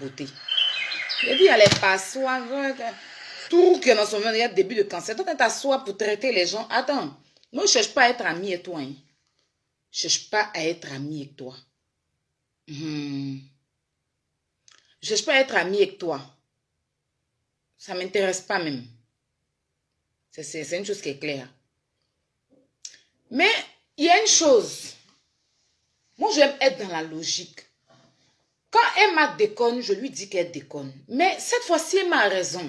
beauté. Il dit, il y a les passoires, tout qui est dans son monde, il y a début de cancer. Toi, tu t'assois pour traiter les gens. Attends, moi, je ne cherche pas à être ami avec toi. Hein. Je ne cherche pas à être ami avec toi. Je ne cherche pas à être ami avec toi. Ça ne m'intéresse pas même. C'est une chose qui est claire. Mais il y a une chose. Moi, j'aime être dans la logique. Quand Emma déconne, je lui dis qu'elle déconne. Mais cette fois-ci, Emma a raison.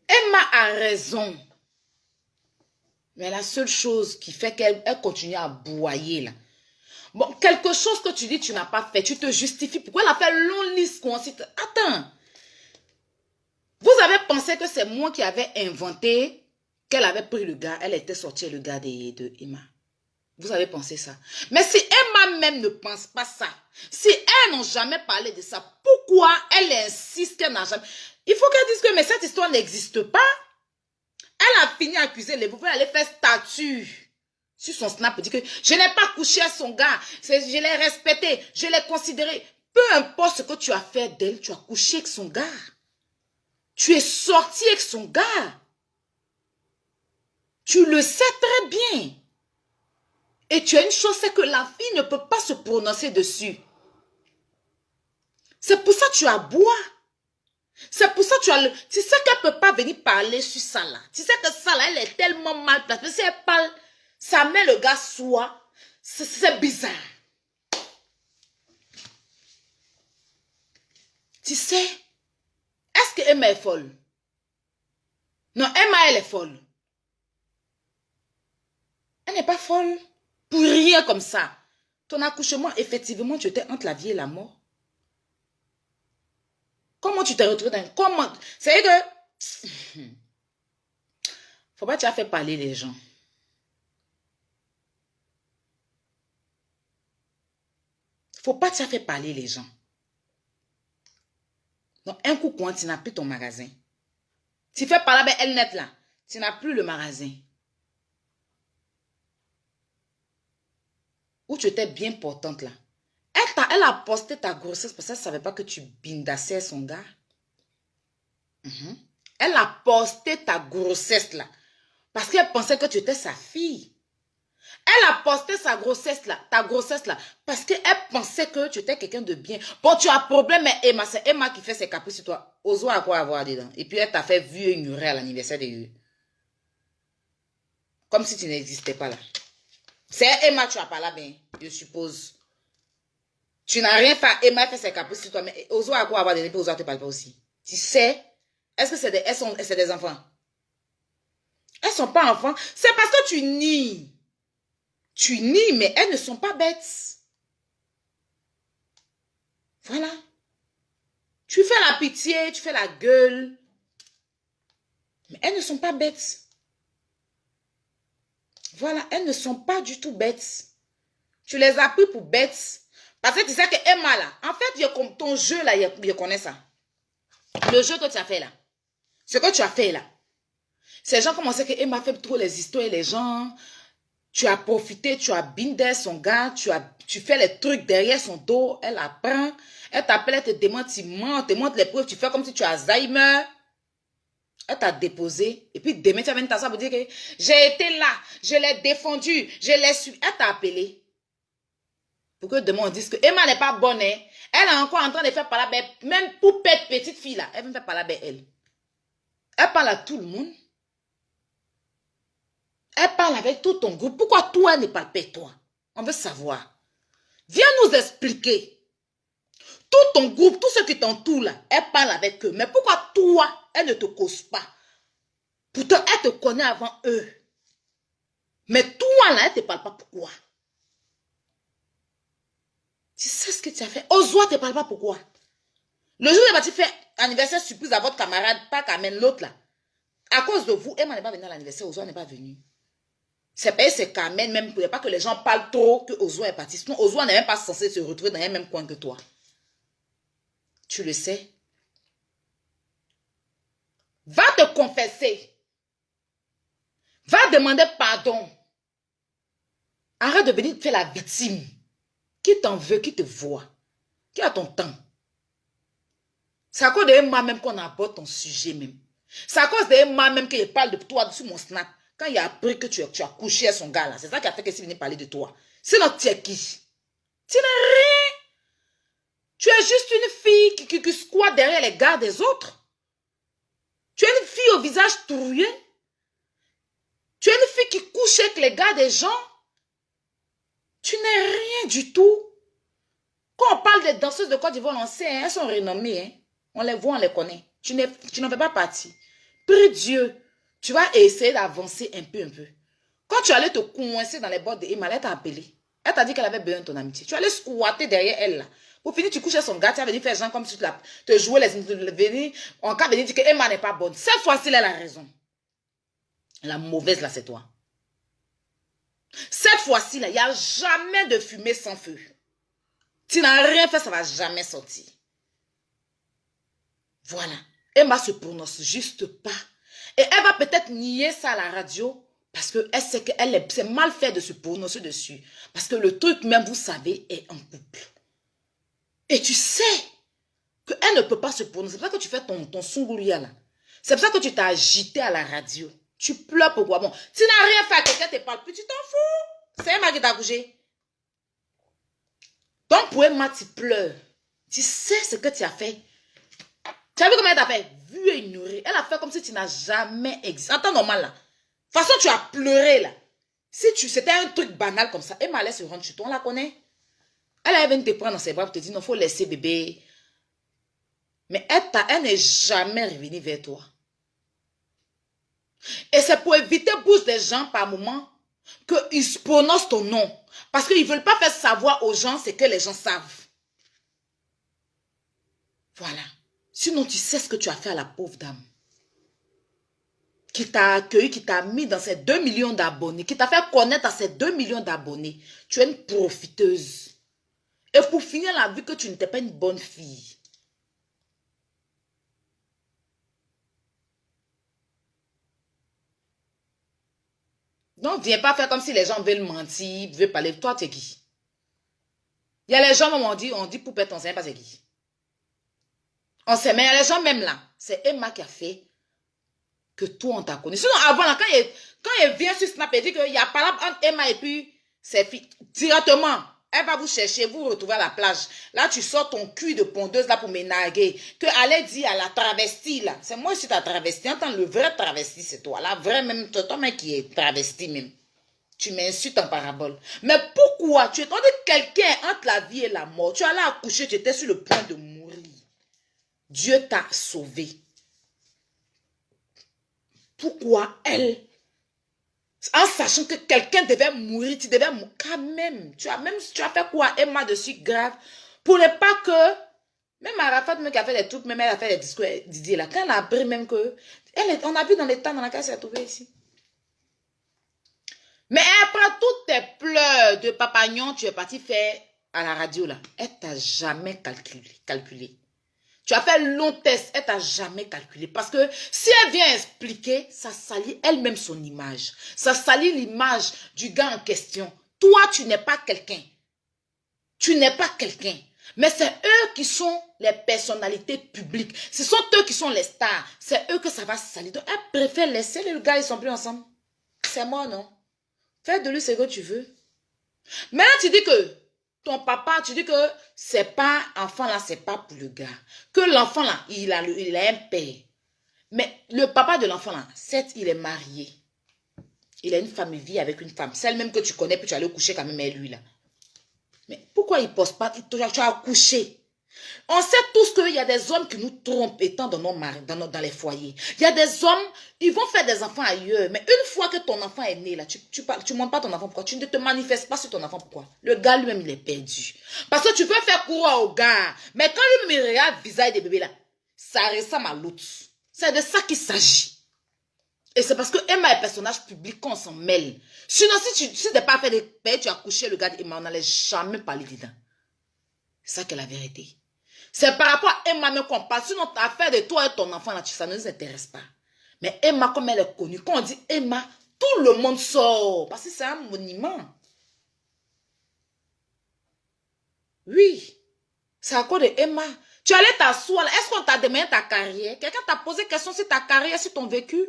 Emma a raison. Mais la seule chose qui fait qu'elle continue à boyer là. Bon, quelque chose que tu dis tu n'as pas fait, tu te justifies. Pourquoi elle a fait long liste? Attends. Vous avez pensé que c'est moi qui avais inventé qu'elle avait pris le gars, elle était sortie le gars de Emma. Vous avez pensé ça. Mais si Emma même ne pense pas ça, si elles n'ont jamais parlé de ça, pourquoi elle insiste qu'elle n'a jamais... Il faut qu'elle dise que mais cette histoire n'existe pas. Elle a fini à accuser les bouffons, elle allait faire statut sur son snap, dit que je n'ai pas couché à son gars, je l'ai respecté, je l'ai considéré. Peu importe ce que tu as fait d'elle, tu as couché avec son gars. Tu es sorti avec son gars. Tu le sais très bien. Et tu as une chose, c'est que la fille ne peut pas se prononcer dessus. C'est pour ça que tu aboies. C'est pour ça que tu as le... Tu sais qu'elle ne peut pas venir parler sur ça là. Tu sais que ça là, elle est tellement mal placée. Si elle parle, ça met le gars soi. C'est bizarre. Tu sais, est-ce que Emma est folle? Non, Emma, elle est folle. Elle n'est pas folle. Pour rien comme ça. Ton accouchement, effectivement, tu étais entre la vie et la mort. Comment tu t'es retrouvé dans... Comment... C'est que... Faut pas que tu as fait parler les gens. Faut pas que tu as fait parler les gens. Donc, un coup, quand tu n'as plus ton magasin. Tu fais parler avec elle net là. Tu n'as plus le magasin. Où tu étais bien portante là. Elle a posté ta grossesse parce qu'elle ne savait pas que tu bindassais son gars. Elle a posté ta grossesse là. Parce qu'elle pensait que tu étais sa fille. Elle a posté sa grossesse là, ta grossesse là, parce qu'elle pensait que tu étais quelqu'un de bien. Bon, tu as problème, mais Emma, c'est Emma qui fait ses caprices sur toi. Ose à quoi avoir dedans. Et puis elle t'a fait vu et ignorer à l'anniversaire de eux. Comme si tu n'existais pas là. C'est Emma, tu as pas là, bien, je suppose. Tu n'as rien fait, Emma fait ses caprices sur toi, mais ose à quoi avoir dedans, puis ose te parle pas aussi. Tu sais, est-ce que c'est des enfants? Elles ne sont pas enfants. C'est parce que tu nies. Tu nies, mais elles ne sont pas bêtes. Voilà. Tu fais la pitié, tu fais la gueule. Mais elles ne sont pas bêtes. Voilà, elles ne sont pas du tout bêtes. Tu les as pris pour bêtes. Parce que tu sais que Emma là, en fait, ton jeu là, je connais ça. Le jeu que tu as fait là. Ce que tu as fait là. Ces gens commençaient que Emma fait trop les histoires et les gens... Tu as profité, tu as bindé son gars, tu fais les trucs derrière son dos, elle apprend, elle t'appelle, elle te demande, tu mens, te montre les preuves, tu fais comme si tu as Alzheimer. Elle t'a déposé, et puis demain tu vas venir t'asseoir pour dire que j'ai été là, je l'ai défendu, je l'ai su. Elle t'a appelé. Pour que demain on dise que Emma n'est pas bonne, hein? Elle est encore en train de faire parler avec, même poupette petite fille là, elle veut faire parler avec elle. Elle parle à tout le monde. Elle parle avec tout ton groupe. Pourquoi toi ne parle pas avec toi? On veut savoir. Viens nous expliquer. Tout ton groupe, tous ceux qui t'entourent là, elle parle avec eux. Mais pourquoi toi, elle ne te cause pas? Pourtant, elle te connaît avant eux. Mais toi là, elle ne te parle pas. Pourquoi? Tu sais ce que tu as fait? Ozwa ne te parle pas. Pourquoi? Le jour où tu fais anniversaire surprise à votre camarade, pas qu'amène l'autre là. À cause de vous, Emma n'est pas venue à l'anniversaire, Ozwa n'est pas venu. C'est pas c'est Carmen même, pour pas que les gens parlent trop que Ozwa est parti. Sinon, Ozwa n'est même pas censé se retrouver dans le même coin que toi. Tu le sais. Va te confesser. Va demander pardon. Arrête de venir faire la victime. Qui t'en veut, qui te voit. Qui a ton temps? C'est à cause de Emma même qu'on aborde ton sujet même. C'est à cause de Emma même qu'il parle de toi sur mon snap. Quand il a appris que tu as couché à son gars là. C'est ça qui a fait qu'il venait parler de toi. Sinon, tu es qui? Tu n'es rien. Tu es juste une fille qui squatte derrière les gars des autres. Tu es une fille au visage trouillé. Tu es une fille qui couche avec les gars des gens. Tu n'es rien du tout. Quand on parle des danseuses de Côte d'Ivoire, on sait, elles sont renommées. Hein. On les voit, on les connaît. Tu n'en fais pas partie. Prie Dieu, tu vas essayer d'avancer un peu. Quand tu allais te coincer dans les bords de Emma, elle t'a appelé. Elle t'a dit qu'elle avait besoin de ton amitié. Tu allais squatter derrière elle là. Pour finir, tu couches son gars, tu as venu faire genre comme si tu te jouais les... En cas de dire que Emma n'est pas bonne. Cette fois-ci, elle a raison. La mauvaise là, c'est toi. Cette fois-ci là, il n'y a jamais de fumée sans feu. Tu n'as rien fait, ça ne va jamais sortir. Voilà. Emma se prononce juste pas. Et elle va peut-être nier ça à la radio parce qu'elle sait que c'est mal fait de se prononcer dessus. Parce que le truc même, vous savez, est en couple. Et tu sais qu'elle ne peut pas se prononcer. C'est pour ça que tu fais ton sungouria là. C'est pour ça que tu t'as agité à la radio. Tu pleures pourquoi? Bon, tu n'as rien fait à quelqu'un, te parle plus, tu t'en fous. C'est Emma qui t'a couché. Donc pour Emma, tu pleures. Tu sais ce que tu as fait. Tu as vu comment elle t'a fait? Vu et ignoré. Elle a fait comme si tu n'as jamais existé. En temps normal là. De toute façon, tu as pleuré là. Si c'était un truc banal comme ça, Emma allait se rendre chez toi, on la connaît. Elle allait venir te prendre dans ses bras pour te dire non, il faut laisser bébé. Mais elle n'est jamais revenue vers toi. Et c'est pour éviter bouche des gens par moment qu'ils se prononcent ton nom. Parce qu'ils ne veulent pas faire savoir aux gens ce que les gens savent. Voilà. Sinon, tu sais ce que tu as fait à la pauvre dame. Qui t'a accueilli, qui t'a mis dans ces 2 millions d'abonnés, qui t'a fait connaître à ces 2 millions d'abonnés. Tu es une profiteuse. Et pour finir la vie que tu n'étais pas une bonne fille. Donc, viens pas faire comme si les gens veulent mentir, veulent parler. Toi, tu es qui? Il y a les gens, on dit poupette, on ne sait pas c'est qui. On sait, mais il y a les gens même là. C'est Emma qui a fait que toi, on t'a connu. Sinon, avant, là, quand elle vient sur Snap, elle dit qu'il y a pas entre Emma et puis ses filles. Directement, elle va vous chercher, vous retrouver à la plage. Là, tu sors ton cul de pondeuse là pour m'énaguer. Que allait dire à la travestie là. C'est moi aussi ta travestie. Entends, le vrai travesti, c'est toi. La vraie même, toi-même qui est travesti même. Tu m'insultes en parabole. Mais pourquoi? Tu es tombé quelqu'un entre la vie et la mort. Tu allais accoucher, tu étais sur le point de mourir. Dieu t'a sauvé. Pourquoi elle, en sachant que quelqu'un devait mourir, tu devais mourir quand même. Tu as fait quoi, Emma, dessus grave, pour ne pas que, même Arafat, même qui a fait des trucs, même elle a fait des discours Didier là, quand elle a appris même que, on a vu dans l'état dans lequel elle s'est trouvée ici. Mais après toutes tes pleurs de papagnon, tu es parti faire à la radio là. Elle t'a jamais calculé. Tu as fait long test, elle t'a jamais calculé. Parce que si elle vient expliquer, ça salit elle-même son image. Ça salit l'image du gars en question. Toi, tu n'es pas quelqu'un. Tu n'es pas quelqu'un. Mais c'est eux qui sont les personnalités publiques. Ce sont eux qui sont les stars. C'est eux que ça va salir. Donc, elle préfère laisser les gars, ils sont plus ensemble. C'est moi, non? Fais de lui ce que tu veux. Maintenant, tu dis que ton papa, tu dis que c'est pas, enfant là, c'est pas pour le gars. Que l'enfant là, il a un père. Mais le papa de l'enfant là, certes, il est marié. Il a une femme, il vit avec une femme. Celle même que tu connais, puis tu allais coucher quand même avec lui là. Mais pourquoi il ne pose pas, tu as couché? On sait tous qu'il y a des hommes qui nous trompent étant dans nos maris, dans les foyers. Il y a des hommes, ils vont faire des enfants ailleurs. Mais une fois que ton enfant est né, là, tu ne montres pas ton enfant. Pourquoi? Tu ne te manifestes pas sur ton enfant. Pourquoi? Le gars lui-même, il est perdu. Parce que tu veux faire courroie au gars. Mais quand lui-même, il regarde le visage des bébés là, ça ressemble à l'autre. C'est de ça qu'il s'agit. Et c'est parce que Emma est personnage public qu'on s'en mêle. Sinon, si tu n'as pas fait des pères, tu as couché le gars d'Emma, on n'allait jamais parler dedans. C'est ça qui est la vérité. C'est par rapport à Emma même qu'on parle. Sinon, l'affaire de toi et ton enfant, là, ça ne nous intéresse pas. Mais Emma, comme elle est connue, quand on dit Emma, tout le monde sort. Parce que c'est un monument. Oui. C'est à cause de Emma. Tu allais t'asseoir là. Est-ce qu'on t'a demandé ta carrière? Quelqu'un t'a posé question sur ta carrière, sur ton vécu?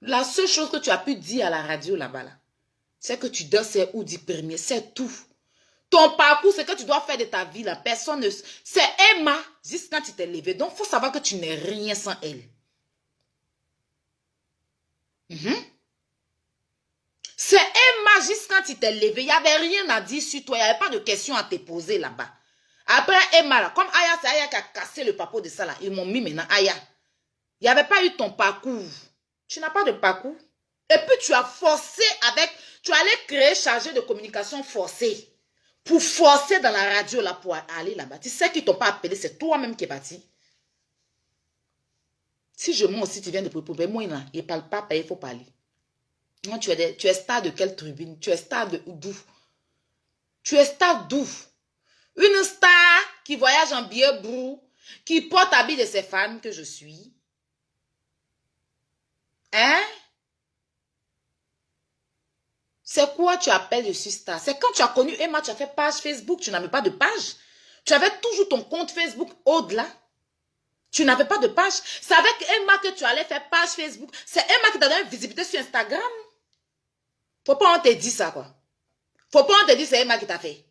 La seule chose que tu as pu dire à la radio là-bas, là, c'est que tu dois ser Oudi premier. C'est tout. Ton parcours, c'est que tu dois faire de ta vie là. Personne ne... C'est Emma, juste quand tu t'es levé. Donc, il faut savoir que tu n'es rien sans elle. C'est Emma, juste quand tu t'es levé. Il n'y avait rien à dire sur toi. Il n'y avait pas de questions à te poser là-bas. Après Emma, là, comme Aya, c'est Aya qui a cassé le papeau de ça là. Ils m'ont mis maintenant Aya. Il n'y avait pas eu ton parcours. Tu n'as pas de parcours. Et puis tu as forcé avec... Tu allais créer chargé de communication forcé. Pour forcer dans la radio là pour aller là-bas. Tu sais qu'ils ne t'ont pas appelé. C'est toi-même qui es parti. Si je mens aussi, tu viens de proposer. Moi, il ne parle pas, il faut parler. Non, tu es star de quelle tribune? Tu es star de d'où? Tu es star d'où? Une star qui voyage en billet brou, qui porte habit de ses fans que je suis. Hein? C'est quoi tu appelles je suis star? C'est quand tu as connu Emma, tu as fait page Facebook, tu n'avais pas de page. Tu avais toujours ton compte Facebook au-delà. Tu n'avais pas de page. C'est avec Emma que tu allais faire page Facebook. C'est Emma qui t'a donné une visibilité sur Instagram. Faut pas on te dise ça, quoi. Faut pas on te dise c'est Emma qui t'a fait.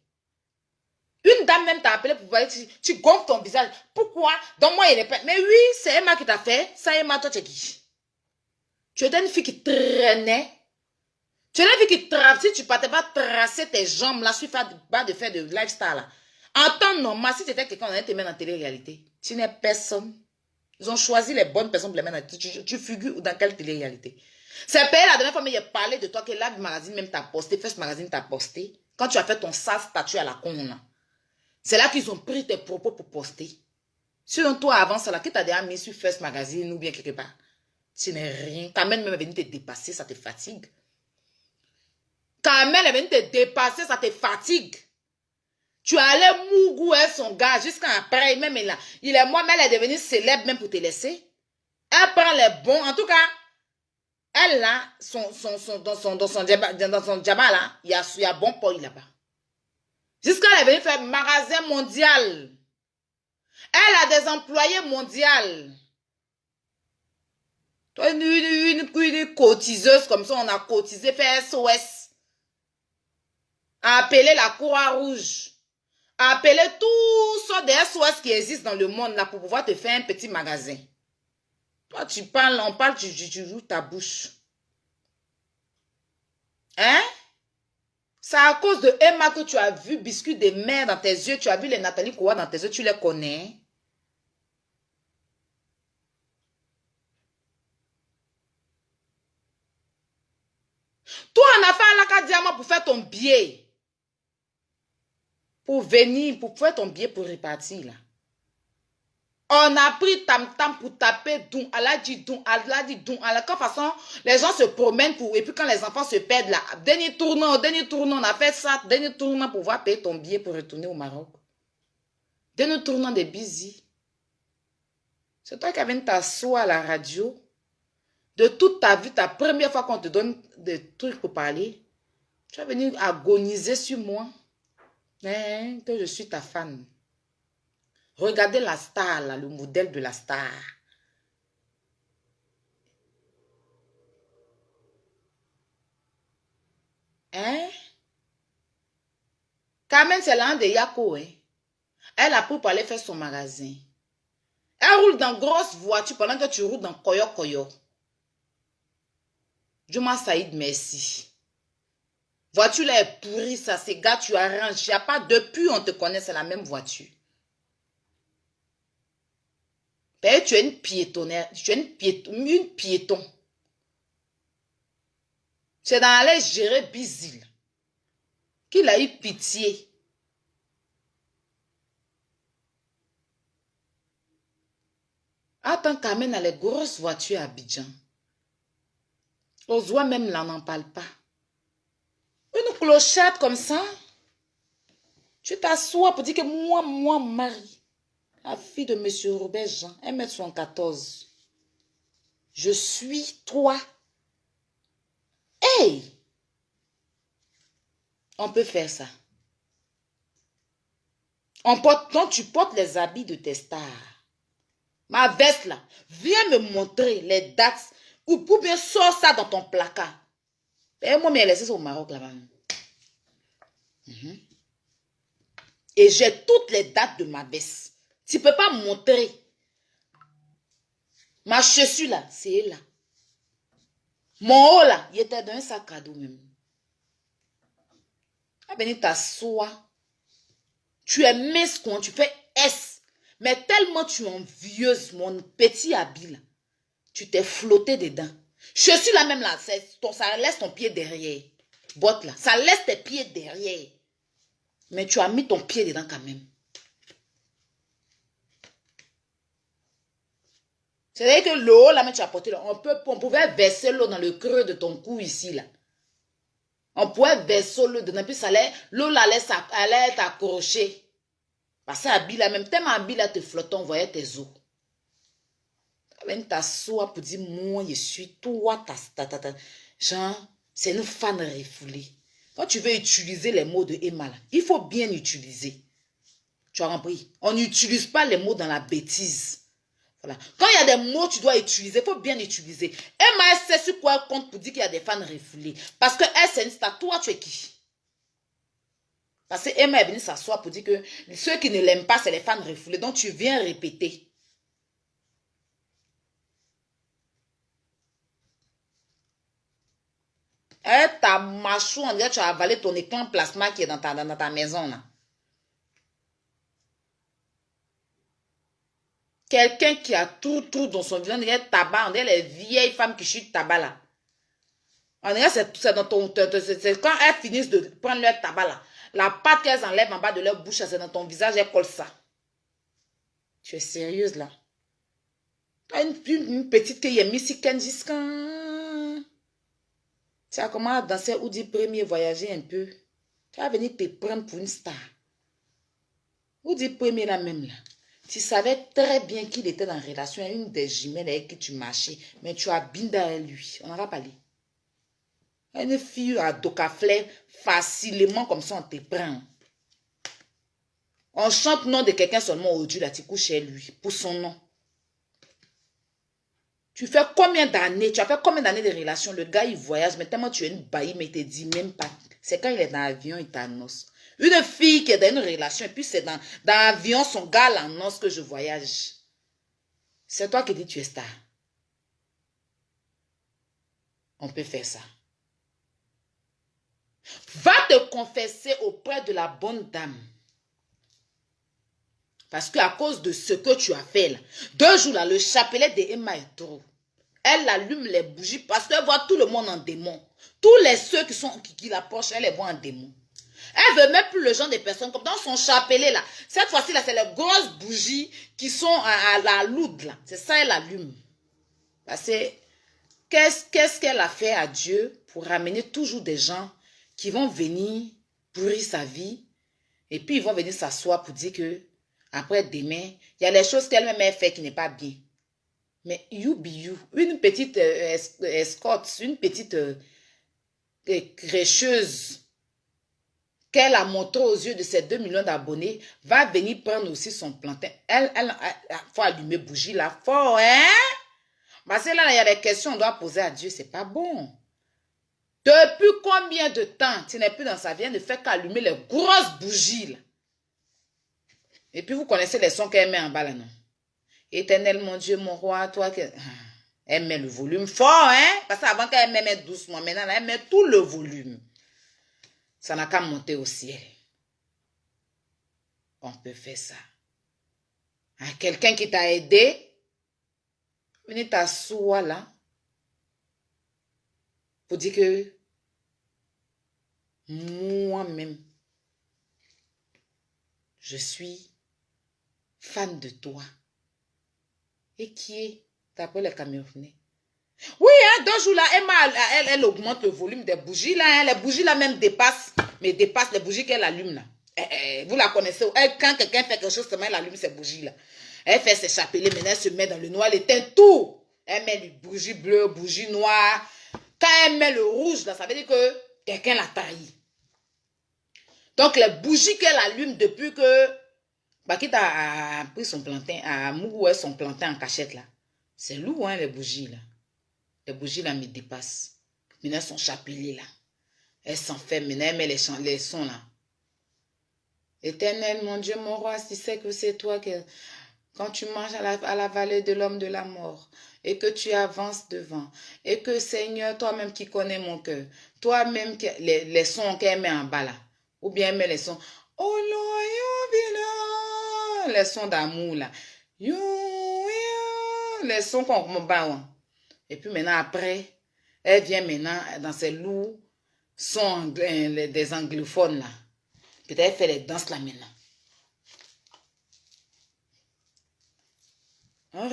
Une dame même t'a appelé pour voir, tu gonfles ton visage. Pourquoi? Donne-moi une épée. Mais oui, c'est Emma qui t'a fait. Sans Emma, toi, tu es qui? Tu étais une fille qui traînait. Tu étais une fille qui trace. Si tu partais pas tracer tes jambes là, suffit pas de faire de lifestyle là. En temps normal, si tu étais quelqu'un, on allait te mettre en télé-réalité. Tu n'es personne. Ils ont choisi les bonnes personnes pour les mettre en télé. Tu figures dans quelle télé-réalité? C'est payé la dernière fois, mais il a parlé de toi que Live Magazine même t'a posté, First Magazine t'a posté. Quand tu as fait ton sale statut à la con là. C'est là qu'ils ont pris tes propos pour poster. Sur toi, avant ça, là, qui t'a déjà mis sur First Magazine ou bien quelque part. Tu n'es rien. Carmen même est venue te dépasser, ça te fatigue. Carmen est venue te dépasser, ça te fatigue. Tu allais mougou son gars jusqu'à après. Même il est moi-même, elle est devenue célèbre même pour te laisser. Elle prend les bons. En tout cas, elle là, dans son diamant là, il y a bon poil là-bas. Jusqu'à elle est venue faire magasin mondial. Elle a des employés mondiaux. Toi, une cotiseuse comme ça, on a cotisé, fait SOS. Appeler la Croix-Rouge. Appeler tous sortes de SOS qui existent dans le monde là pour pouvoir te faire un petit magasin. Toi, tu parles, on parle, tu joues ta bouche. Hein? C'est à cause de Emma que tu as vu biscuit de mer dans tes yeux, tu as vu les Nathalie Koua dans tes yeux, tu les connais. Toi, on a fait un lac à diamant pour faire ton billet. Pour venir, pour faire ton billet pour repartir là. On a pris tam-tam pour taper doum, Allah dit doum, Allah dit doum. De toute façon, les gens se promènent pour... Et puis quand les enfants se perdent là, dernier tournant, on a fait ça, dernier tournant pour pouvoir payer ton billet pour retourner au Maroc. Dernier tournant de busy. C'est toi qui viens t'asseoir à la radio. De toute ta vie, ta première fois qu'on te donne des trucs pour parler, tu vas venir agoniser sur moi. Hein, que je suis ta fan. Regardez la star, là, le modèle de la star. Hein? Carmen, c'est l'un de Yako, hein? Elle a pris pour aller faire son magasin. Elle roule dans grosse voiture pendant que tu roules dans Koyo Koyo. Juma Saïd, merci. Voiture là est pourrie, ça, ces gars, tu arranges. Il n'y a pas depuis on te connaît, c'est la même voiture. Ben, tu es une piétonnaire, tu es une piéton. C'est dans aller gérer Bizil. Qu'il a eu pitié. Attends, Carmen a les grosses voitures à Abidjan. Ozoa même là, on n'en parle pas. Une clochette comme ça. Tu t'assois pour dire que moi, Marie, la fille de M. Robert Jean, 1m74. Je suis toi. Hey! On peut faire ça. Donc, tu portes les habits de tes stars. Ma veste là, viens me montrer les dates ou bien sors ça dans ton placard. Et moi, mais laissé ça au Maroc là-bas. Et j'ai toutes les dates de ma veste. Tu ne peux pas montrer. Ma chaussure là, c'est là. Mon haut là, il était dans un sac à dos même. Ah ben, t'assois. Tu es mince, tu fais S. Mais tellement tu es envieuse, mon petit habit là. Tu t'es flotté dedans. Chaussure là même là, ça laisse ton pied derrière. Botte là, ça laisse tes pieds derrière. Mais tu as mis ton pied dedans quand même. C'est-à-dire que l'eau là, mais tu as porté là, on pouvait verser l'eau dans le creux de ton cou ici là. On pouvait verser l'eau dedans, puis l'eau là allait être accrochée. Parce que habit là, même tellement habit là te flottant, on voyait tes os. Tu t'assois pour dire, moi je suis toi, genre, c'est une fan refoulée. Quand tu veux utiliser les mots de Emma là, il faut bien utiliser. Tu as compris? On n'utilise pas les mots dans la bêtise. Voilà. Quand il y a des mots que tu dois utiliser, il faut bien utiliser. Emma, elle sait sur quoi elle compte pour dire qu'il y a des fans refoulés. Parce que elle, c'est une star. Toi, tu es qui? Parce que Emma est venue s'asseoir pour dire que ceux qui ne l'aiment pas, c'est les fans refoulés. Donc, tu viens répéter. Ta mâchoire, on dirait que tu as avalé ton écran plasma qui est dans ta maison, là. Quelqu'un qui a tout dans son visage, on dirait tabac, on dirait les vieilles femmes qui chutent tabac, là. On dirait c'est dans ton... C'est quand elles finissent de prendre leur tabac, là. La pâte qu'elles enlèvent en bas de leur bouche, c'est dans ton visage, elles collent ça. Tu es sérieuse, là? Une petite qui est Missy Kenjiskan. Tu as comment danser ou dire premier voyager un peu. Tu vas venir te prendre pour une star. Ou dire premier là même là. Tu savais très bien qu'il était dans relation à une des jumelles avec qui tu marchais. Mais tu as bien derrière lui. On en a parlé. Une fille à docaflé, facilement comme ça on te prend. On chante le nom de quelqu'un seulement aujourd'hui là, tu couches chez lui. Pour son nom. Tu fais combien d'années? Tu as fait combien d'années de relation? Le gars, il voyage, mais tellement tu es une baillie, mais il te dit même pas. C'est quand il est dans l'avion, il t'annonce. Une fille qui est dans une relation, et puis c'est dans l'avion, son gars l'annonce que je voyage. C'est toi qui dis tu es star. On peut faire ça. Va te confesser auprès de la bonne dame. Parce qu'à cause de ce que tu as fait là, 2 jours là, le chapelet de Emma est trop. Elle allume les bougies parce qu'elle voit tout le monde en démon. Tous ceux qui l'approchent, elle les voit en démon. Elle veut même plus le genre de personnes comme dans son chapelet là. Cette fois-ci là, c'est les grosses bougies qui sont à la loude là. C'est ça, elle allume. Parce que qu'est-ce qu'elle a fait à Dieu pour ramener toujours des gens qui vont venir pourrir sa vie et puis ils vont venir s'asseoir pour dire que après demain, il y a les choses qu'elle-même a fait qui n'est pas bien. Mais you be you. Une petite escorte, une petite crècheuse qu'elle a montré aux yeux de ses 2 millions d'abonnés va venir prendre aussi son plantain. Elle faut allumer bougie là. Faut, hein? Parce que là, il y a des questions qu'on doit poser à Dieu. C'est pas bon. Depuis combien de temps tu n'es plus dans sa vie? Elle ne fait qu'allumer les grosses bougies là. Et puis vous connaissez les sons qu'elle met en bas là, non? Éternel, mon Dieu, mon roi, toi que... Elle met le volume fort, hein? Parce qu'avant qu'elle met doucement, maintenant, elle met tout le volume. Ça n'a qu'à monter au ciel. On peut faire ça. Quelqu'un qui t'a aidé, venez t'asseoir là, pour dire que moi-même, je suis fan de toi. Et qui est, d'après les Camerounais? Oui, hein, 2 jours là, Emma, elle augmente le volume des bougies là. Hein, les bougies là même dépassent les bougies qu'elle allume là. Vous la connaissez. Quand quelqu'un fait quelque chose, elle allume ses bougies là. Elle fait ses chapelets, maintenant elle se met dans le noir, elle éteint tout. Elle met du bougie bleue, bougie noire. Quand elle met le rouge là, ça veut dire que quelqu'un l'a trahi. Donc les bougies qu'elle allume depuis que Bakita a pris son plantain, a mouru son plantain en cachette là. C'est lourd, hein, les bougies là. Les bougies là me dépassent. Maintenant, son chapelet là. Elle s'enferme, maintenant, elle met les sons là. Éternel, mon Dieu, mon roi, si c'est que c'est toi que... Quand tu marches à la vallée de l'homme de la mort, et que tu avances devant, et que Seigneur, toi-même qui connais mon cœur, toi-même, les sons qu'elle met en bas là, ou bien elle met les sons, oh là, les sons d'amour là, les sons qu'on me bat. Et puis maintenant, après, elle vient maintenant dans ces lourds sons des anglophones là. Peut-être elle fait les danses là maintenant. C'est à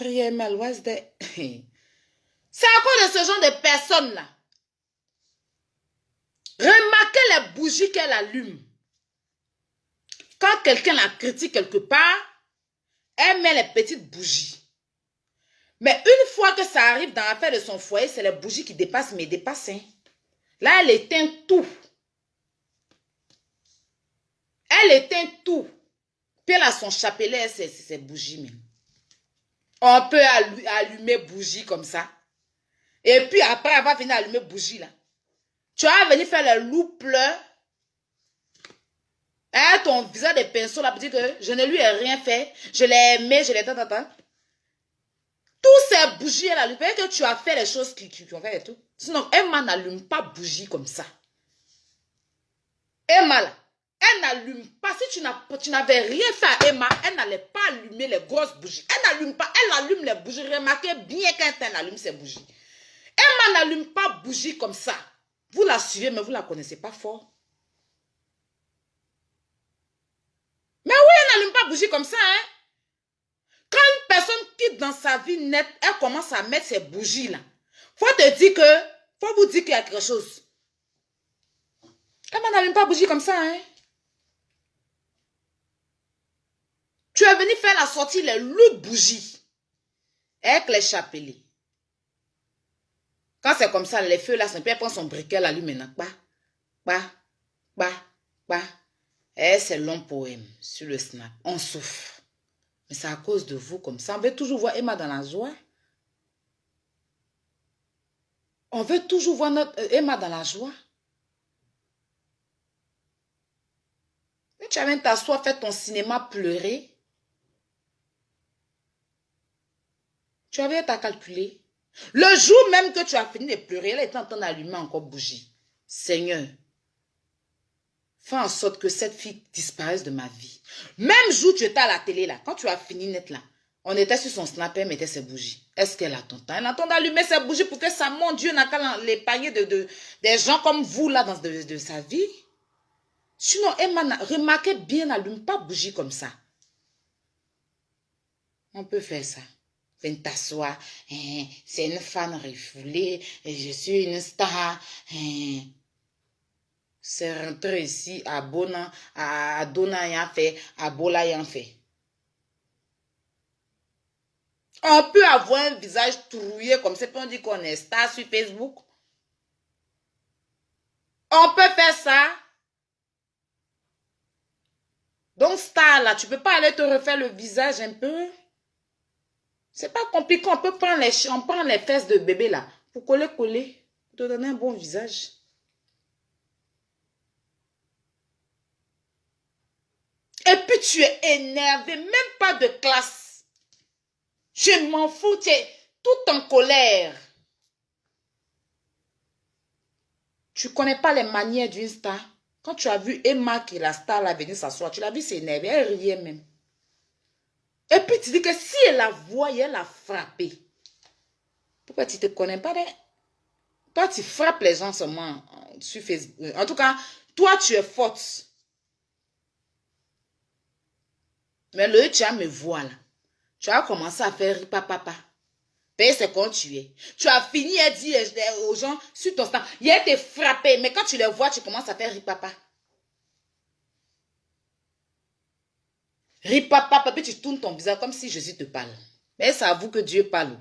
cause de ce genre de personnes-là. Remarquez les bougies qu'elle allume. Quand quelqu'un la critique quelque part, elle met les petites bougies. Mais une fois que ça arrive dans l'affaire de son foyer, c'est les bougies qui dépassent, mais dépassent. Hein. Là, elle éteint tout. Elle éteint tout. Puis elle a son chapelet, c'est bougies même. On peut allumer bougie comme ça. Et puis après, elle va venir allumer bougie là. Tu vas venir faire le loup pleur. Hein, ton visage de pinceau là pour dire que je ne lui ai rien fait. Je l'ai aimé, je l'ai tant. Tous ces bougies là, le fait que tu as fait les choses qui ont fait et tout. Sinon, Emma n'allume pas bougie comme ça. Emma là, elle n'allume pas. Si tu n'avais rien fait à Emma, elle n'allait pas allumer les grosses bougies. Elle n'allume pas, elle allume les bougies. Remarquez bien quand elle allume ses bougies. Emma n'allume pas bougie comme ça. Vous la suivez, mais vous ne la connaissez pas fort. Mais oui, elle n'allume pas bougie comme ça. Hein? Quand une personne quitte dans sa vie nette, elle commence à mettre ses bougies là. Faut vous dire qu'il y a quelque chose. Emma n'allume pas bougie comme ça. Hein? Tu es venu faire la sortie, les loups bougies. Avec les chapelets. Quand c'est comme ça, les feux là, elle prend son briquet, elle allume maintenant. Et c'est long poème sur le snap. On souffre. Mais c'est à cause de vous comme ça. On veut toujours voir Emma dans la joie. On veut toujours voir notre Emma dans la joie. Mais tu viens t'asseoir, faire ton cinéma, pleurer. Tu avais à calculer. Le jour même que tu as fini de pleurer, elle est en train d'allumer encore bougie. Seigneur, fais en sorte que cette fille disparaisse de ma vie. Même jour tu étais à la télé là, quand tu as fini net là, on était sur son snap, elle mettait ses bougies. Est-ce qu'elle attend? Elle attend d'allumer ses bougies pour que ça, mon Dieu, n'a qu'à l'épargner des gens comme vous là dans de sa vie. Sinon, Emma, remarquez bien, n'allume pas bougie comme ça. On peut faire ça. Viens t'asseoir. C'est une fan refoulée. Je suis une star. C'est rentré ici à Bona, à Dona y en fait, à Bola y en fait. On peut avoir un visage trouillé comme ça, puis on dit qu'on est star sur Facebook. On peut faire ça. Donc star là, tu peux pas aller te refaire le visage un peu. C'est pas compliqué, on peut prendre les fesses de bébé là, pour coller, pour te donner un bon visage. Et puis tu es énervé, même pas de classe. Je m'en fous, tu es tout en colère. Tu connais pas les manières d'une star. Quand tu as vu Emma qui est la star là venir s'asseoir, tu l'as vu s'énerver, elle riait même. Et puis tu dis que si elle la voyait, elle l'a frappé. Pourquoi tu ne te connais pas? Toi, tu frappes les gens seulement sur Facebook. En tout cas, toi, tu es forte. Mais le tu as me voir là. Tu as commencé à faire ripapapa. Mais c'est quand tu es. Tu as fini à dire aux gens sur ton stand. Il a été frappé. Mais quand tu les vois, tu commences à faire ripapa. Ripapapa, puis tu tournes ton visage comme si Jésus te parle. Mais c'est à vous que Dieu parle.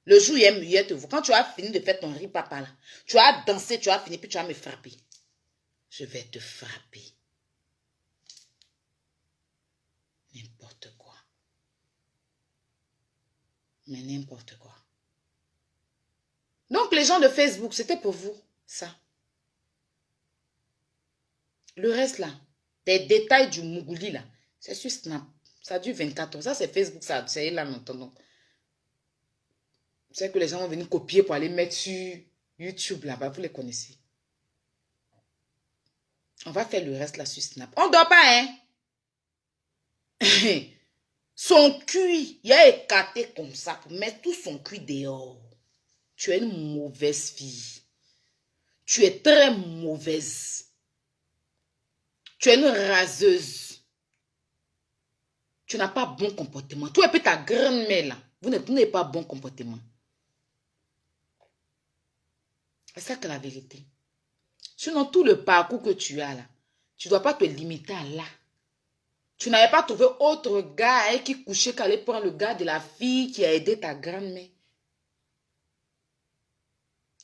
Le jour où il te voit. Quand tu as fini de faire ton ripapa là, tu as dansé, tu as fini, puis tu vas me frapper. Je vais te frapper. n'importe quoi. Mais n'importe quoi. Donc, les gens de Facebook, c'était pour vous, ça. Le reste, là, des détails du Mougouli, là, c'est sur Snap. Ça dure 24 heures. Ça, c'est Facebook, ça, c'est là longtemps. Donc, c'est que les gens vont venir copier pour aller mettre sur YouTube, là-bas. Vous les connaissez. On va faire le reste, là, sur Snap. On ne dort pas, hein? Son cuit, il a écarté comme ça pour mettre tout son cuit dehors. Tu es une mauvaise fille. Tu es très mauvaise. Tu es une raseuse. Tu n'as pas bon comportement. Toi et puis ta grand-mère là, vous n'avez pas bon comportement. C'est ça que la vérité. Sinon, tout le parcours que tu as là, tu ne dois pas te limiter à là. Tu n'avais pas trouvé autre gars qui couchait qu'aller prendre le gars de la fille qui a aidé ta grand-mère.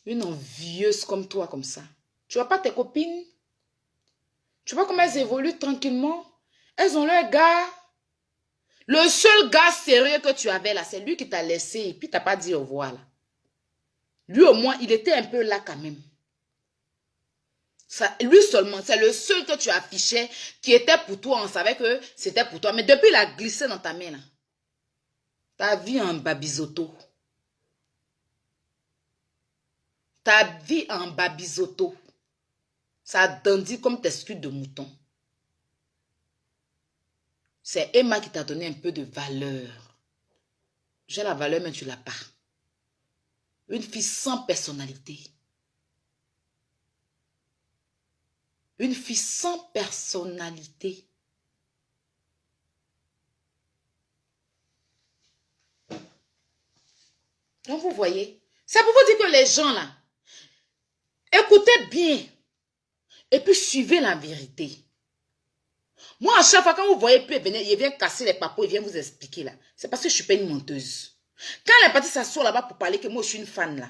Une envieuse comme toi, comme ça. Tu vois pas tes copines? Tu vois comment elles évoluent tranquillement? Elles ont leur gars. Le seul gars sérieux que tu avais là, c'est lui qui t'a laissé et puis t'as pas dit au revoir là. Lui au moins, il était un peu là quand même. Ça, lui seulement, c'est le seul que tu affichais qui était pour toi. On savait que c'était pour toi. Mais depuis, il a glissé dans ta main là. Ta vie en babisoto. Ta vie en babisoto. Ça dandit comme tes scuds de mouton. C'est Emma qui t'a donné un peu de valeur. J'ai la valeur, mais tu ne l'as pas. Une fille sans personnalité. Une fille sans personnalité. Donc vous voyez, c'est pour vous dire que les gens là, écoutez bien et puis suivez la vérité. Moi, à chaque fois, quand vous voyez, puis il vient casser les papos, il vient vous expliquer là. C'est parce que je ne suis pas une menteuse. Quand elle est partie s'asseoir là-bas pour parler que moi, je suis une fan là,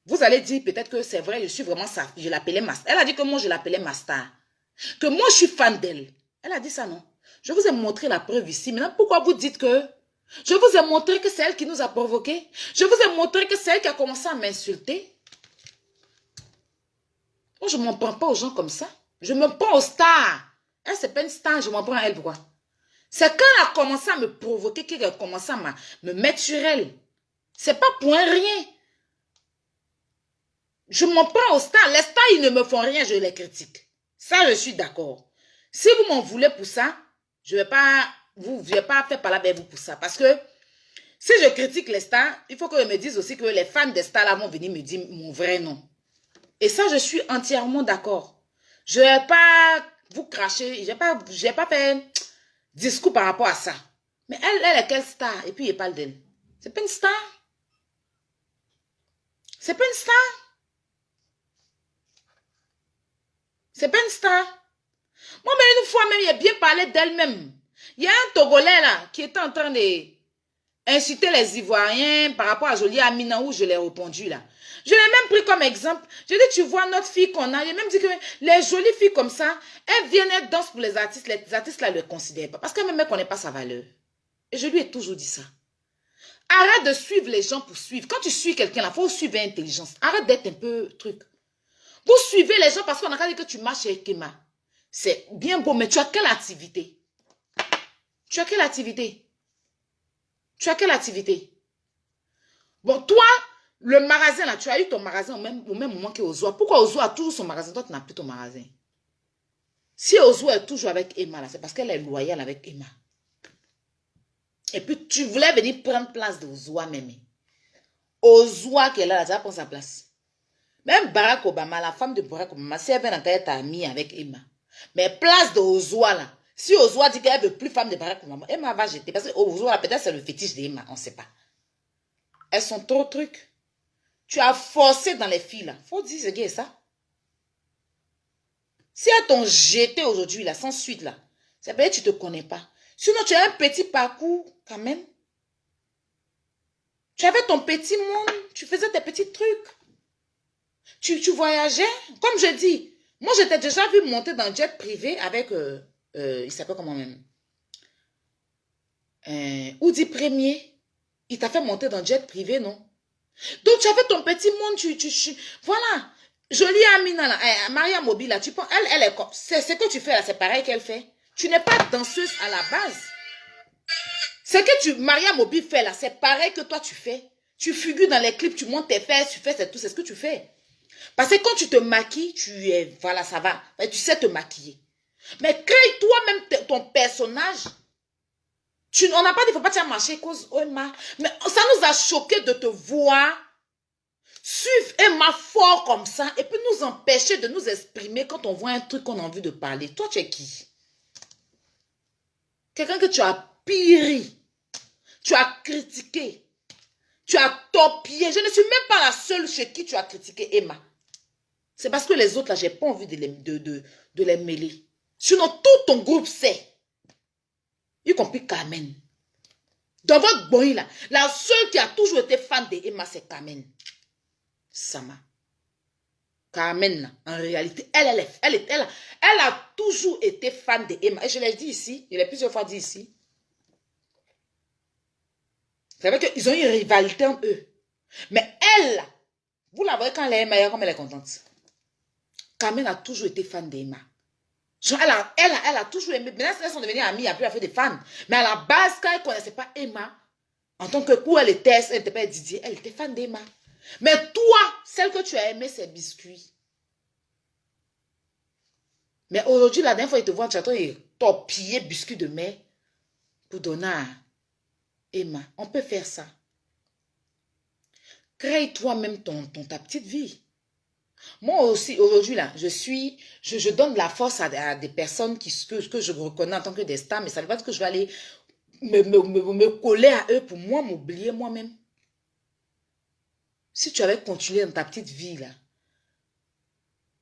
vous allez dire peut-être que c'est vrai, je suis vraiment ça. Je l'appelais ma star. Elle a dit que moi, je l'appelais ma star. Que moi, je suis fan d'elle. Elle a dit ça, non? Je vous ai montré la preuve ici. Maintenant, pourquoi vous dites que... Je vous ai montré que c'est elle qui nous a provoqué. Je vous ai montré que c'est elle qui a commencé à m'insulter. Moi, je ne m'en prends pas aux gens comme ça. Je me prends aux stars. Elle, c'est pas une star, je m'en prends à elle. Pourquoi? C'est quand elle a commencé à me provoquer qu'elle a commencé à me mettre sur elle. C'est pas pour un rien. Je m'en prends aux stars. Les stars, ils ne me font rien, je les critique. Ça, je suis d'accord. Si vous m'en voulez pour ça, je ne vais pas faire parler avec vous pour ça. Parce que si je critique les stars, il faut qu'ils me disent aussi que les fans des stars là vont venir me dire mon vrai nom. Et ça, je suis entièrement d'accord. Je ne vais pas vous cracher. Je n'ai pas fait discours par rapport à ça. Mais elle est quelle star? Et puis, il parle d'elle. C'est pas une star. C'est pas une star. C'est pas une star. Moi, mais une fois même, il a bien parlé d'elle-même. Il y a un Togolais là qui était en train d'insulter les Ivoiriens par rapport à Jolie Amina où je l'ai répondu là. Je l'ai même pris comme exemple. Je dis, tu vois notre fille qu'on a. J'ai même dit que les jolies filles comme ça, elles viennent, elles dansent pour les artistes. Les artistes là ne le considèrent pas. Parce qu'elle ne connaît pas sa valeur. Et je lui ai toujours dit ça. Arrête de suivre les gens pour suivre. Quand tu suis quelqu'un là, il faut suivre intelligence. Arrête d'être un peu truc. Vous suivez les gens parce qu'on a dit que tu marches avec Emma. C'est bien beau, mais tu as quelle activité? Tu as quelle activité? Tu as quelle activité? Bon, toi, le magasin là, tu as eu ton magasin au même moment qu'Ozoa. Pourquoi Ozoa a toujours son magasin? Toi, tu n'as plus ton magasin. Si Ozoa est toujours avec Emma là, c'est parce qu'elle est loyale avec Emma. Et puis, tu voulais venir prendre place d'Ozoa même. Ozoa qui est là, tu vas prendre sa place. Même Barack Obama, la femme de Barack Obama, si elle vient dans ta tête, amie avec Emma. Mais place d'Ozoa là. Si Ozoa dit qu'elle ne veut plus femme de Barack Obama, Emma va jeter. Parce que Ozoa, peut-être c'est le fétiche d'Emma, on ne sait pas. Elles sont trop trucs. Tu as forcé dans les filles là. Faut dire ce qui est ça. Si elles t'ont jeté aujourd'hui là, sans suite là, c'est parce que tu ne te connais pas. Sinon, tu as un petit parcours quand même. Tu avais ton petit monde, tu faisais tes petits trucs. Tu voyageais. Comme je dis, moi, je t'ai déjà vu monter dans un jet privé avec, il s'appelle comment même? Oudi Premier, il t'a fait monter dans jet privé, non? Donc, tu as fait ton petit monde, voilà. Jolie Amina, là, Maria Mobile, là, tu penses, elle est comme, c'est ce que tu fais là, c'est pareil qu'elle fait. Tu n'es pas danseuse à la base. Ce que Maria Mobile fait là, c'est pareil que toi tu fais. Tu figures dans les clips, tu montes tes fesses, tu fais tout, c'est ce que tu fais. Parce que quand tu te maquilles, voilà, ça va. Tu sais te maquiller. Mais crée toi-même ton personnage. On n'a pas dit, il ne faut pas te marcher cause Emma. Mais ça nous a choqué de te voir suivre Emma fort comme ça et puis nous empêcher de nous exprimer quand on voit un truc qu'on a envie de parler. Toi, tu es qui? Quelqu'un que tu as piri. Tu as critiqué. Tu as torpillé. Je ne suis même pas la seule chez qui tu as critiqué Emma. C'est parce que les autres, là, j'ai pas envie de les mêler. Sinon, tout ton groupe sait. Y compris Carmen. Dans votre boy, là, la seule qui a toujours été fan de Emma, c'est Carmen. Sama. Carmen, là, en réalité, elle a toujours été fan de Emma. Et je l'ai dit ici, je l'ai plusieurs fois dit ici. C'est vrai qu'ils ont une rivalité entre eux. Mais elle, vous la voyez quand elle est meilleure, comme elle est contente. Carmen a toujours été fan d'Emma. Elle a toujours aimé. Maintenant, elles sont devenues amies, après elle a fait des fans. Mais à la base, quand elle ne connaissait pas Emma, en tant que où elle n'était pas Didier, elle était fan d'Emma. Mais toi, celle que tu as aimée, c'est Biscuit. Mais aujourd'hui, la dernière fois, il te voit, tu as torpillé Biscuit de mer pour donner à Emma. On peut faire ça. Crée toi-même ta petite vie. Moi aussi, aujourd'hui, là, je donne de la force à des personnes que je reconnais en tant que des stars, mais ça ne veut pas dire que je vais aller me coller à eux pour moi, m'oublier moi-même. Si tu avais continué dans ta petite vie, là,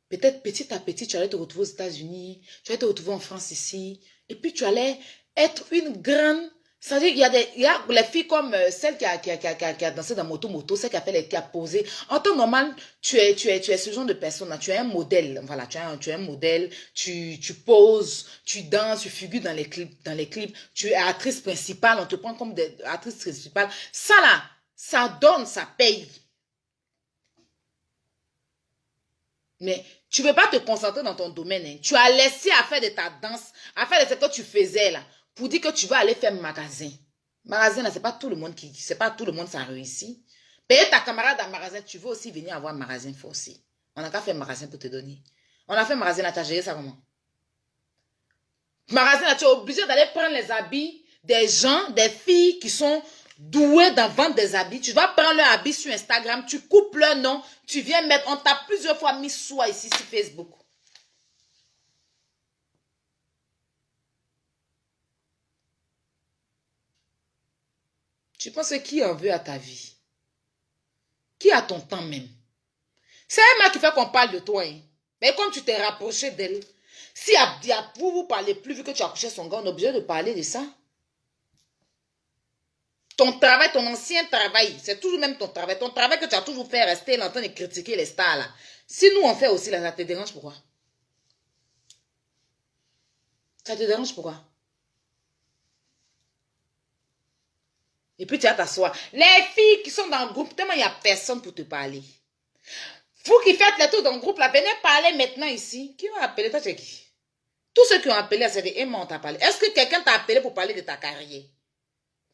peut-être petit à petit, tu allais te retrouver aux États-Unis, tu allais te retrouver en France ici, et puis tu allais être une grande... C'est-à-dire qu'il y a les filles comme celle qui a dansé dans Moto, celle qui a posé. En temps normal, tu es ce genre de personne là. Tu es un modèle. Voilà, tu es un modèle. Tu poses, tu danses, tu figures dans les clips. Tu es actrice principale. On te prend comme actrice principale. Ça là, ça donne, ça paye. Mais tu ne veux pas te concentrer dans ton domaine. Hein. Tu as laissé à faire de ta danse, à faire de ce que tu faisais là. Pour dire que tu vas aller faire magasin. Magasin, là, c'est pas tout le monde c'est pas tout le monde ça réussit. Payer ta camarade en magasin, tu veux aussi venir avoir un magasin aussi. On n'a qu'à faire magasin pour te donner. On a fait magasin là, tu as géré ça comment? Magasin là, tu es obligé d'aller prendre les habits des gens, des filles qui sont douées d'en vendre des habits. Tu vas prendre leurs habits sur Instagram, tu coupes leur nom, tu viens mettre, on t'a plusieurs fois mis soi ici sur Facebook. Tu penses qui en veut à ta vie? Qui a ton temps même? C'est Emma qui fait qu'on parle de toi. Hein. Mais comme tu t'es rapproché d'elle, si vous parlez plus, vu que tu as couché son gars, on est obligé de parler de ça. Ton travail, ton ancien travail, c'est toujours même ton travail. Ton travail que tu as toujours fait rester longtemps et critiquer les stars là. Si nous on fait aussi là, ça te dérange pourquoi? Ça te dérange pourquoi? Et puis tu vas t'asseoir. Les filles qui sont dans le groupe, tellement il n'y a personne pour te parler. Vous qui faites les tours dans le groupe là, venez parler maintenant ici. Qui va appeler? Toi, tu es qui? Tous ceux qui ont appelé, c'est des Emma, on t'a parlé. Est-ce que quelqu'un t'a appelé pour parler de ta carrière?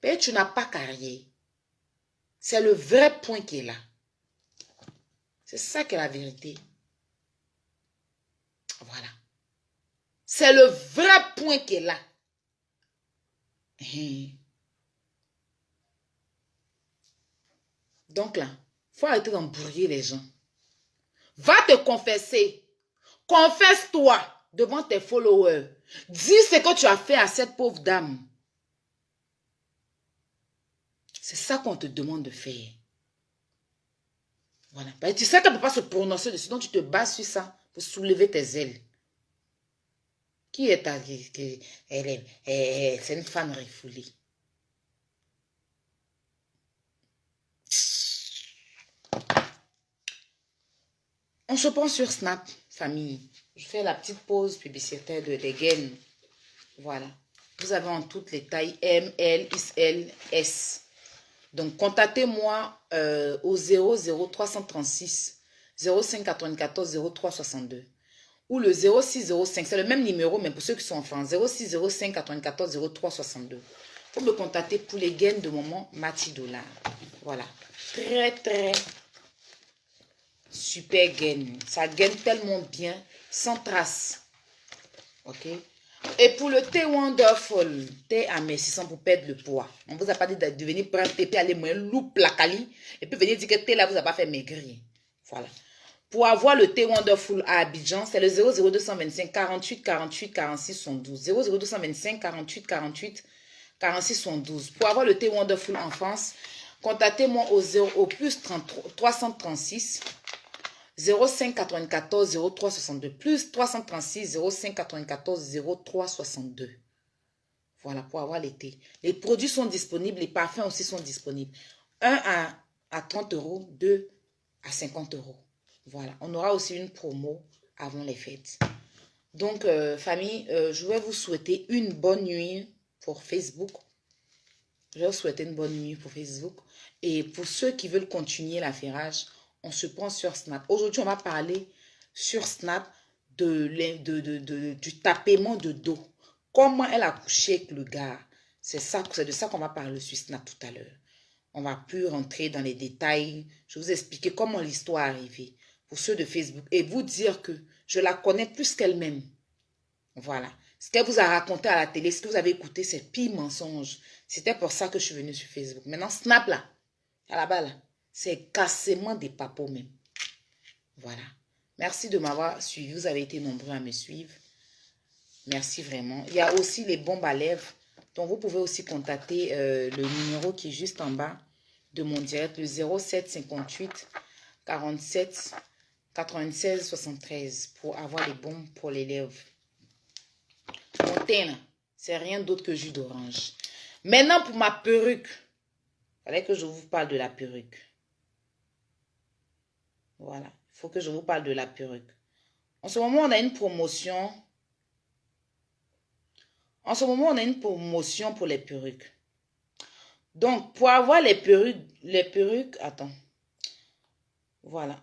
Mais tu n'as pas carrière. C'est le vrai point qui est là. C'est ça qui est la vérité. Voilà. C'est le vrai point qui est là. Donc là, il faut arrêter d'embrouiller les gens. Va te confesser. Confesse-toi devant tes followers. Dis ce que tu as fait à cette pauvre dame. C'est ça qu'on te demande de faire. Voilà. Tu sais qu'elle ne peut pas se prononcer dessus, donc tu te bases sur ça pour soulever tes ailes. Qui est ta... C'est une fan refoulée. On se prend sur Snap, famille. Je fais la petite pause publicitaire de Degen. Voilà. Vous avez en toutes les tailles M, L, XL, S. Donc, contactez-moi au 00336 0594 0362 ou le 0605. C'est le même numéro, mais pour ceux qui sont en France, 0605 94 0362. Vous me contacter pour les gains de moment $. Voilà. Très, très super gain. Ça gagne tellement bien, sans trace. Ok. Et pour le thé Wonderful, thé amincissant pour perdre le poids. On ne vous a pas dit de venir prendre thé et aller moins loupe la cali. Et puis venir dire que thé là vous a pas fait maigrir. Voilà. Pour avoir le thé Wonderful à Abidjan, c'est le 00225 48 48 46 72. 00225 48 48 46 72. Pour avoir le thé Wonderful en France, contactez-moi au plus 336 05 94 03 62 plus 336 05 94 03 62. Voilà, pour avoir les thés. Les produits sont disponibles, les parfums aussi sont disponibles. Un à 30 €, 2 à 50 €. Voilà, on aura aussi une promo avant les fêtes. Donc, famille, je vais vous souhaiter une bonne nuit pour Facebook. Je vais vous souhaiter une bonne nuit pour Facebook. Et pour ceux qui veulent continuer l'affairage, on se prend sur Snap. Aujourd'hui, on va parler sur Snap du tapement de dos. Comment elle a couché avec le gars. C'est de ça qu'on va parler sur Snap tout à l'heure. On va plus rentrer dans les détails. Je vais vous expliquer comment l'histoire est arrivée pour ceux de Facebook. Et vous dire que je la connais plus qu'elle-même. Voilà. Ce qu'elle vous a raconté à la télé, ce que vous avez écouté, c'est pire mensonge. C'était pour ça que je suis venue sur Facebook. Maintenant, Snap là, à la balle, c'est cassement des papos même. Voilà. Merci de m'avoir suivi. Vous avez été nombreux à me suivre. Merci vraiment. Il y a aussi les bombes à lèvres. Donc, vous pouvez aussi contacter le numéro qui est juste en bas de mon direct, le 07 58 47 96 73 pour avoir les bombes pour les lèvres. Mon teint, c'est rien d'autre que jus d'orange. Maintenant, pour ma perruque. Il fallait que je vous parle de la perruque. Voilà. Il faut que je vous parle de la perruque. En ce moment, on a une promotion. En ce moment, on a une promotion pour les perruques. Donc, pour avoir les perruques, attends. Voilà.